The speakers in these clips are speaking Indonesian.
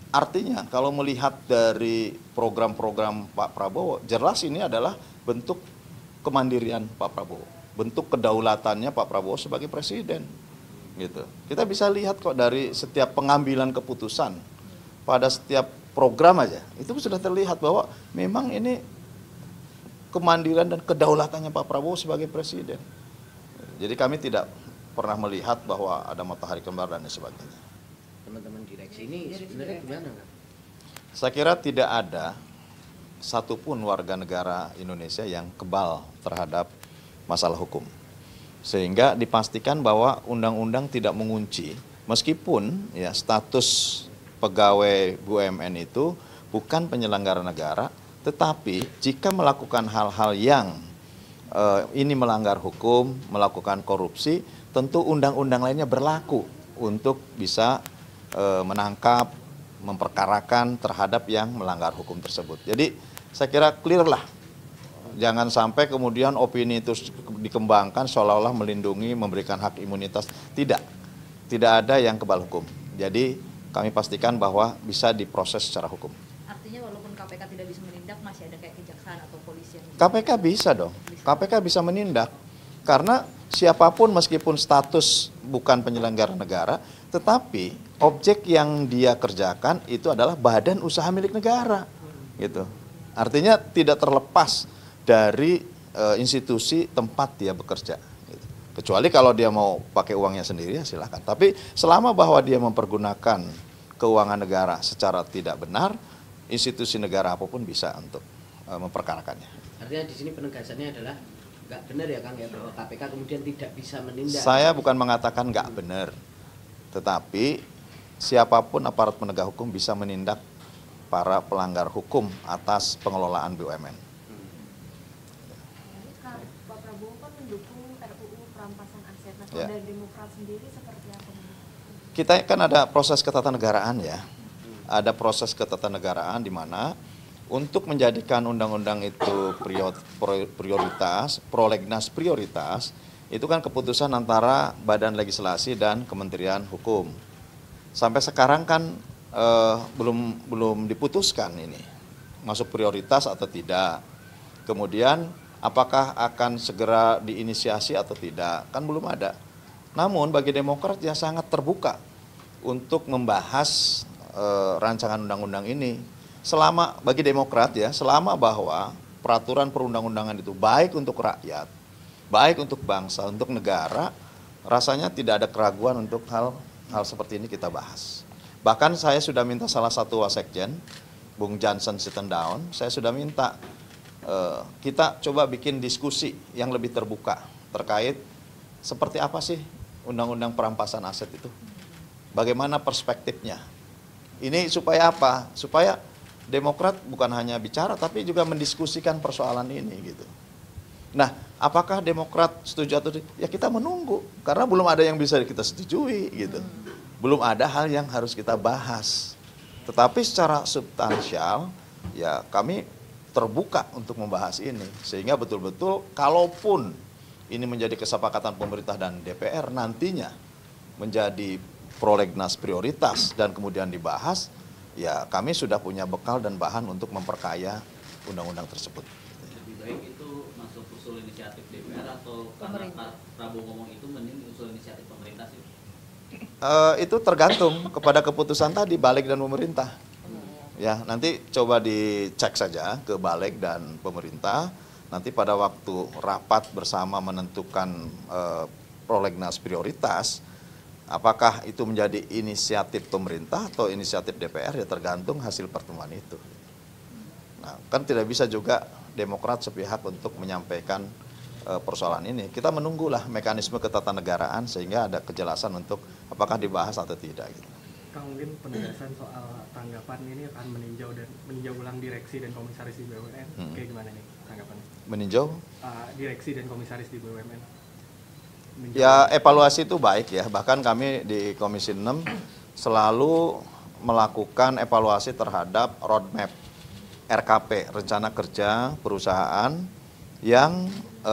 Artinya kalau melihat dari program-program Pak Prabowo, jelas ini adalah bentuk kemandirian Pak Prabowo, bentuk kedaulatannya Pak Prabowo sebagai presiden. Gitu. Kita bisa lihat kok dari setiap pengambilan keputusan pada setiap program aja, itu sudah terlihat bahwa memang ini kemandirian dan kedaulatannya Pak Prabowo sebagai presiden. Jadi kami tidak pernah melihat bahwa ada matahari kembar dan sebagainya. Teman-teman direksi ini sebenarnya gimana, Kak? Saya kira tidak ada satupun warga negara Indonesia yang kebal terhadap masalah hukum. Sehingga dipastikan bahwa undang-undang tidak mengunci, meskipun ya status pegawai BUMN itu bukan penyelenggara negara, tetapi jika melakukan hal-hal yang ini melanggar hukum, melakukan korupsi, tentu undang-undang lainnya berlaku untuk bisa menangkap, memperkarakan terhadap yang melanggar hukum tersebut. Jadi saya kira clear lah, jangan sampai kemudian opini itu dikembangkan seolah-olah melindungi, memberikan hak imunitas. Tidak ada yang kebal hukum. Jadi kami pastikan bahwa bisa diproses secara hukum. Artinya walaupun KPK tidak bisa menindak, masih ada kayak kejaksaan atau polisi yang KPK bisa dong, KPK bisa menindak. Karena siapapun meskipun status bukan penyelenggara negara, tetapi objek yang dia kerjakan itu adalah badan usaha milik negara, gitu. Artinya tidak terlepas dari institusi tempat dia bekerja. Gitu. Kecuali kalau dia mau pakai uangnya sendiri, ya silahkan. Tapi selama bahwa dia mempergunakan keuangan negara secara tidak benar, institusi negara apapun bisa untuk memperkarakannya. Artinya di sini penegasannya adalah nggak benar ya, Kang, ya, bahwa KPK kemudian tidak bisa menindak. Saya bukan mengatakan nggak benar, tetapi siapapun aparat penegak hukum bisa menindak para pelanggar hukum atas pengelolaan BUMN. Pak Prabowo kan mendukung RUU perampasan aset. Nah, Ya. dari Demokrat sendiri seperti apa? Kita kan ada proses ketatanegaraan ya, ada proses ketatanegaraan di mana untuk menjadikan undang-undang itu prioritas, prolegnas prioritas, itu kan keputusan antara Badan Legislasi dan Kementerian Hukum. Sampai sekarang kan belum diputuskan ini masuk prioritas atau tidak. Kemudian apakah akan segera diinisiasi atau tidak, kan belum ada. Namun bagi Demokrat ya sangat terbuka untuk membahas rancangan undang-undang ini. Selama bagi Demokrat ya, selama bahwa peraturan perundang-undangan itu baik untuk rakyat, baik untuk bangsa, untuk negara, rasanya tidak ada keraguan untuk hal seperti ini kita bahas. Bahkan saya sudah minta salah satu wasekjen, Bung Johnson Sittendown, saya sudah minta kita coba bikin diskusi yang lebih terbuka terkait seperti apa sih undang-undang perampasan aset itu. Bagaimana perspektifnya. Ini supaya apa? Supaya Demokrat bukan hanya bicara tapi juga mendiskusikan persoalan ini gitu. Nah, apakah Demokrat setuju atau tidak? Ya kita menunggu karena belum ada yang bisa kita setujui gitu. Belum ada hal yang harus kita bahas. Tetapi secara substansial ya kami terbuka untuk membahas ini sehingga betul-betul kalaupun ini menjadi kesepakatan pemerintah dan DPR nantinya menjadi prolegnas prioritas dan kemudian dibahas, ya kami sudah punya bekal dan bahan untuk memperkaya undang-undang tersebut. Lebih baik itu masuk usul inisiatif DPR atau karena Pak Prabowo ngomong itu mending usul inisiatif pemerintah sih? Itu tergantung kepada keputusan tadi Balik dan pemerintah. Ya nanti coba dicek saja ke Balik dan pemerintah. Nanti pada waktu rapat bersama menentukan prolegnas prioritas, apakah itu menjadi inisiatif pemerintah atau inisiatif DPR ya tergantung hasil pertemuan itu. Nah, kan tidak bisa juga Demokrat sepihak untuk menyampaikan persoalan ini. Kita menunggulah mekanisme ketatanegaraan sehingga ada kejelasan untuk apakah dibahas atau tidak. Gitu. Kang, mungkin penegasan soal tanggapan ini akan meninjau ulang direksi dan komisaris di BUMN. Kayak gimana nih tanggapannya? Meninjau? Direksi dan komisaris di BUMN. Ya evaluasi itu baik ya, bahkan kami di Komisi 6 selalu melakukan evaluasi terhadap roadmap RKP, rencana kerja perusahaan yang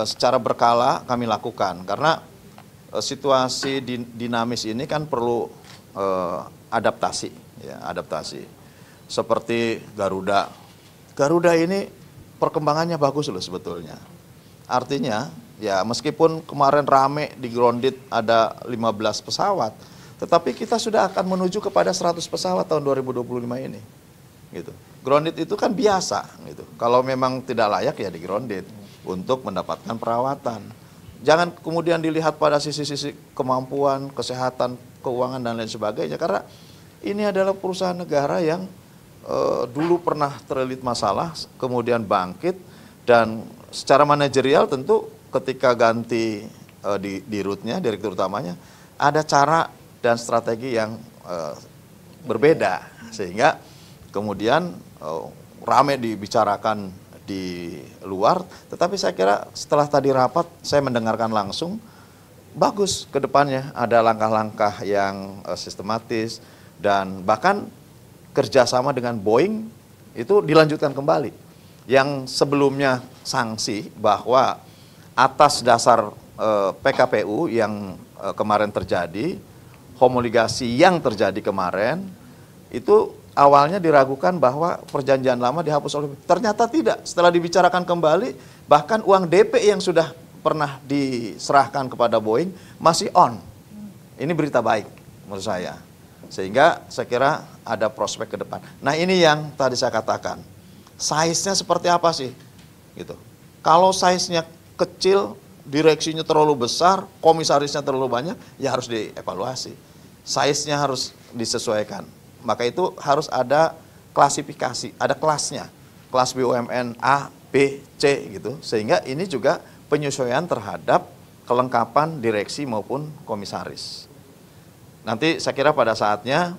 secara berkala kami lakukan. Karena situasi dinamis ini kan perlu adaptasi, ya, adaptasi. seperti Garuda. Garuda ini perkembangannya bagus loh sebetulnya. Artinya ya meskipun kemarin rame di grounded ada 15 pesawat, tetapi kita sudah akan menuju kepada 100 pesawat tahun 2025 ini. Gitu. Grounded itu kan biasa gitu. Kalau memang tidak layak ya di grounded untuk mendapatkan perawatan. Jangan kemudian dilihat pada sisi-sisi kemampuan, kesehatan, keuangan dan lain sebagainya, karena ini adalah perusahaan negara yang dulu pernah terlilit masalah, kemudian bangkit, dan secara manajerial tentu ketika ganti di root-nya, direktur utamanya, ada cara dan strategi yang berbeda, sehingga kemudian rame dibicarakan di luar, tetapi saya kira setelah tadi rapat saya mendengarkan langsung, bagus ke depannya, ada langkah-langkah yang sistematis, dan bahkan kerjasama dengan Boeing itu dilanjutkan kembali. Yang sebelumnya sanksi bahwa atas dasar PKPU yang kemarin terjadi, homologasi yang terjadi kemarin, itu awalnya diragukan bahwa perjanjian lama dihapus oleh, ternyata tidak. Setelah dibicarakan kembali, bahkan uang DP yang sudah pernah diserahkan kepada Boeing masih on. Ini berita baik menurut saya. Sehingga saya kira ada prospek ke depan. Nah ini yang tadi saya katakan, size-nya seperti apa sih? Gitu. Kalau size-nya kecil, direksinya terlalu besar, komisarisnya terlalu banyak, ya harus dievaluasi. Size-nya harus disesuaikan. Maka itu harus ada klasifikasi, ada kelasnya. Kelas BUMN A, B, C gitu. Sehingga ini juga penyesuaian terhadap kelengkapan direksi maupun komisaris. Nanti saya kira pada saatnya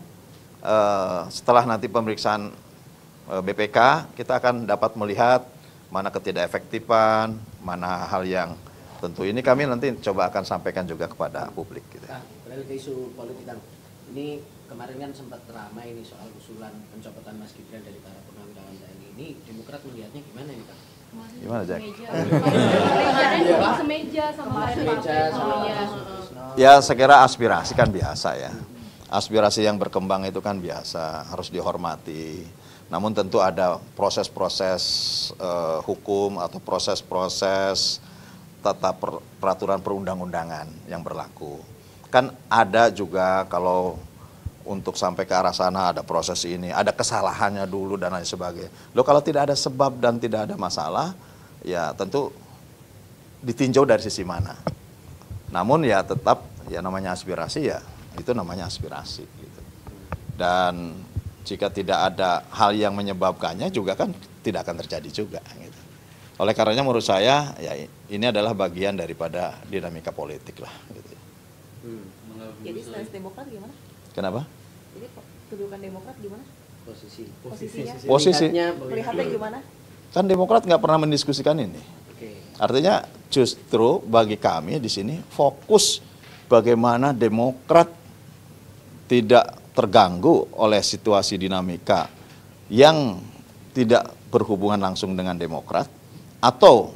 setelah nanti pemeriksaan BPK, kita akan dapat melihat mana ketidakefektifan, mana hal yang tentu ini kami nanti coba akan sampaikan juga kepada publik. Gitu. Nah, beralih ke isu politik, Kang. Ini kemarin kan sempat ramai ini soal usulan pencopotan Mas Gibran dari para purnawirawan TNI. Ini Demokrat melihatnya gimana ini, Kang? Gimana, Jack? Semeja sama Ya saya kira aspirasi kan biasa ya. Aspirasi yang berkembang itu kan biasa, harus dihormati. Namun tentu ada proses-proses hukum atau proses-proses tata peraturan perundang-undangan yang berlaku. Kan ada juga kalau untuk sampai ke arah sana ada proses ini, ada kesalahannya dulu dan lain sebagainya. Loh kalau tidak ada sebab dan tidak ada masalah, ya tentu ditinjau dari sisi mana. Namun ya tetap ya namanya aspirasi ya itu namanya aspirasi gitu. Dan jika tidak ada hal yang menyebabkannya juga kan tidak akan terjadi juga gitu. Oleh karenanya menurut saya ya ini adalah bagian daripada dinamika politik lah gitu. Jadi stance Demokrat gimana? Kenapa? Jadi kedudukan Demokrat gimana? Posisinya? Posisi. Melihatnya gimana? Kan Demokrat nggak pernah mendiskusikan ini. Artinya justru bagi kami di sini fokus bagaimana Demokrat tidak terganggu oleh situasi dinamika yang tidak berhubungan langsung dengan Demokrat atau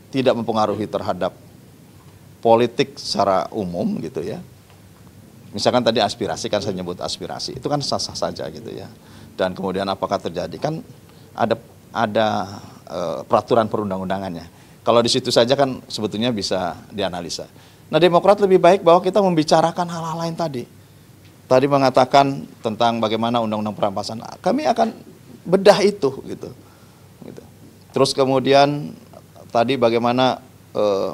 tidak mempengaruhi terhadap politik secara umum gitu ya. Misalkan tadi aspirasi, kan saya nyebut aspirasi, itu kan sah-sah saja gitu ya. Dan kemudian apakah terjadi, kan ada peraturan perundang-undangannya. Kalau di situ saja kan sebetulnya bisa dianalisa. Nah Demokrat lebih baik bahwa kita membicarakan hal-hal lain tadi. Tadi mengatakan tentang bagaimana undang-undang perampasan, kami akan bedah itu gitu. Terus kemudian tadi bagaimana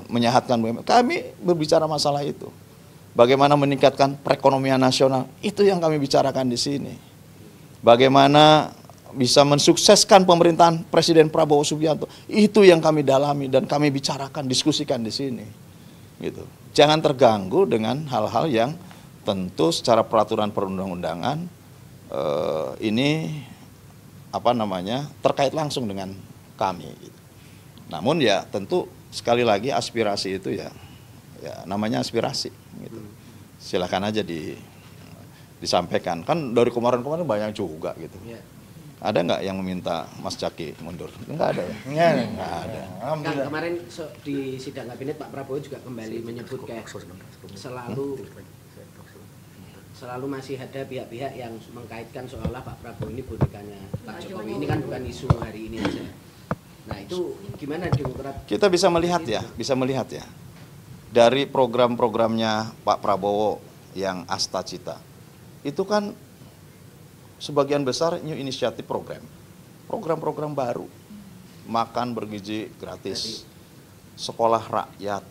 menyehatkan BUMN, kami berbicara masalah itu. Bagaimana meningkatkan perekonomian nasional, itu yang kami bicarakan di sini. Bagaimana bisa mensukseskan pemerintahan Presiden Prabowo Subianto, itu yang kami dalami dan kami bicarakan, diskusikan di sini. Gitu. Jangan terganggu dengan hal-hal yang tentu secara peraturan perundang-undangan ini terkait langsung dengan kami. Gitu. Namun ya tentu sekali lagi aspirasi itu ya namanya aspirasi. Gitu. Silakan aja disampaikan. Kan dari kemarin-kemarin banyak juga gitu. Ya. Ada nggak yang meminta Mas Caki mundur? Enggak ada ya? Nggak ada. Nah, kemarin di sidang kabinet Pak Prabowo juga kembali menyebut kayak selalu masih ada pihak-pihak yang mengkaitkan seolah Pak Prabowo ini bonekanya ini kan bukan isu hari ini aja. Nah itu gimana Demokrat? Kita bisa melihat ya, dari program-programnya Pak Prabowo yang Asta Cita, itu kan sebagian besar new inisiatif program-program baru, makan bergizi gratis, sekolah rakyat,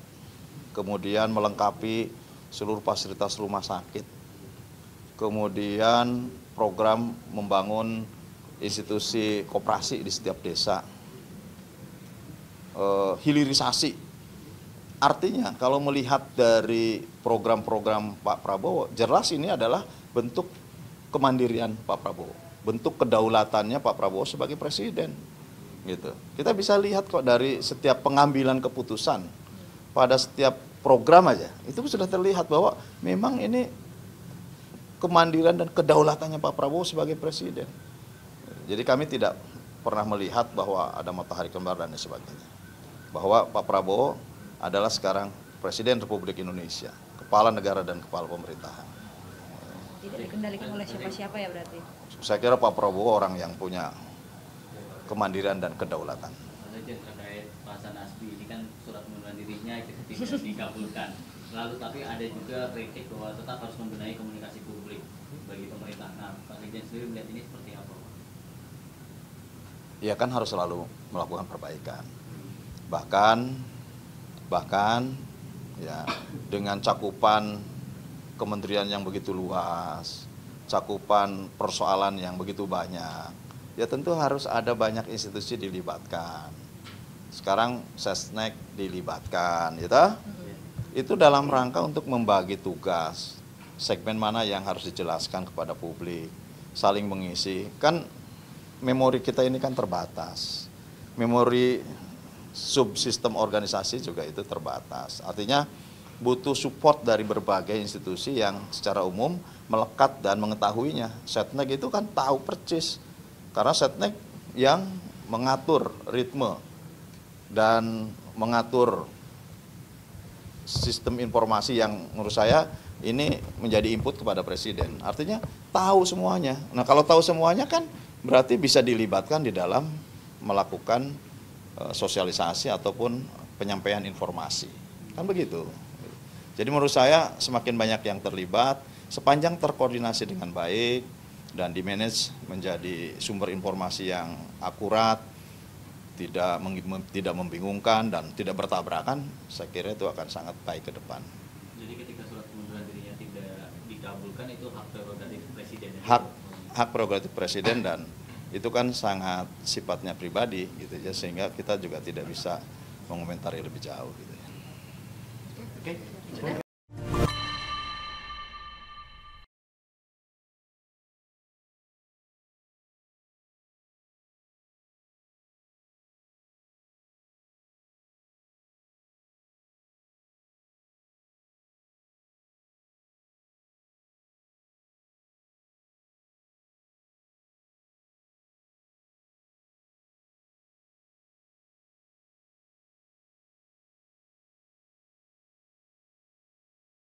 kemudian melengkapi seluruh fasilitas rumah sakit, kemudian program membangun institusi koperasi di setiap desa, hilirisasi. Artinya kalau melihat dari program-program Pak Prabowo, jelas ini adalah bentuk kemandirian Pak Prabowo, bentuk kedaulatannya Pak Prabowo sebagai presiden. Gitu. Kita bisa lihat kok dari setiap pengambilan keputusan pada setiap program aja, itu sudah terlihat bahwa memang ini kemandirian dan kedaulatannya Pak Prabowo sebagai presiden. Jadi kami tidak pernah melihat bahwa ada matahari kembar dan sebagainya. Bahwa Pak Prabowo adalah sekarang Presiden Republik Indonesia, kepala negara dan kepala pemerintahan. Tidak dikendalikan oleh siapa-siapa ya berarti? Saya kira Pak Prabowo orang yang punya kemandirian dan kedaulatan. Mas Ejen, terkait Pak Nasbi ini kan surat pengunduran dirinya itu tidak dikabulkan. Lalu tapi ada juga kritik bahwa tetap harus membenahi komunikasi publik bagi pemerintah. Nah, Pak Ejen sendiri melihat ini seperti apa? Ya kan harus selalu melakukan perbaikan. Bahkan ya dengan cakupan kementerian yang begitu luas, cakupan persoalan yang begitu banyak, ya tentu harus ada banyak institusi dilibatkan. Sekarang Sesnek dilibatkan, gitu. Itu dalam rangka untuk membagi tugas, segmen mana yang harus dijelaskan kepada publik, saling mengisi. Kan memori kita ini kan terbatas, memori subsistem organisasi juga itu terbatas. Artinya butuh support dari berbagai institusi yang secara umum melekat dan mengetahuinya. Setnek itu kan tahu persis, karena Setnek yang mengatur ritme dan mengatur sistem informasi yang menurut saya ini menjadi input kepada Presiden. Artinya tahu semuanya. Nah kalau tahu semuanya kan berarti bisa dilibatkan di dalam melakukan sosialisasi ataupun penyampaian informasi. Kan begitu. Jadi menurut saya semakin banyak yang terlibat, sepanjang terkoordinasi dengan baik dan dimanage menjadi sumber informasi yang akurat, tidak membingungkan dan tidak bertabrakan, saya kira itu akan sangat baik ke depan. Jadi ketika surat pengunduran dirinya tidak dikabulkan itu hak prerogatif presiden. Hak prerogatif presiden dan itu kan sangat sifatnya pribadi gitu ya, sehingga kita juga tidak bisa mengomentari lebih jauh gitu ya. Oke.